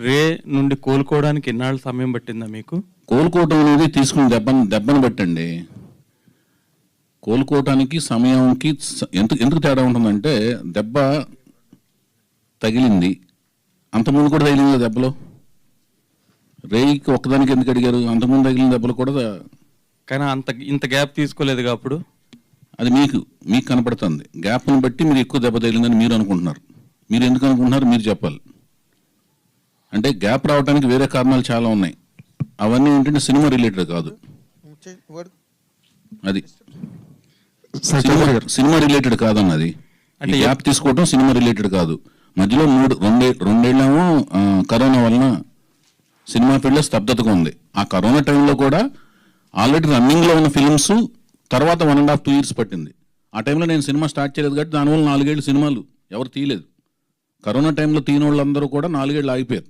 రే నుండి కోలుకోవడానికి ఎన్నాళ్ళ సమయం పట్టిందా మీకు? కోలుకోవటం అనేది తీసుకున్న దెబ్బను బట్టండి. కోలుకోవటానికి సమయంకి ఎందుకు తేడా ఉంటుందంటే, దెబ్బ తగిలింది, అంతకుముందు కూడా తగిలింది దెబ్బలో. రేయికి ఒక్కదానికి ఎందుకు అడిగారు? అంతకుముందు తగిలిన దెబ్బలు కూడా. కానీ ఇంత గ్యాప్ తీసుకోలేదుగా అప్పుడు. అది మీకు కనపడుతుంది. గ్యాప్ని బట్టి మీరు ఎక్కువ దెబ్బ తగిలిందని మీరు అనుకుంటున్నారు. మీరు ఎందుకు అనుకుంటున్నారు మీరు చెప్పాలి. అంటే గ్యాప్ రావడానికి వేరే కారణాలు చాలా ఉన్నాయి. అవన్నీ ఏంటంటే సినిమా రిలేటెడ్ కాదు. అది సినిమా రిలేటెడ్ కాదన్నది. అంటే గ్యాప్ తీసుకోవటం సినిమా రిలేటెడ్ కాదు. మధ్యలో రెండేళ్ళేమో కరోనా వలన సినిమా ఫీల్డ్లో స్తబ్దతగా ఉంది. ఆ కరోనా టైంలో కూడా ఆల్రెడీ రన్నింగ్లో ఉన్న ఫిల్మ్స్ తర్వాత 1.5 2 years పట్టింది. ఆ టైంలో నేను సినిమా స్టార్ట్ చేయలేదు కాబట్టి దానివల్ల 4 ఏళ్ళు సినిమాలు ఎవరు తీయలేదు. కరోనా టైంలో తీయని వాళ్ళందరూ కూడా 4 ఏళ్ళు ఆగిపోయారు.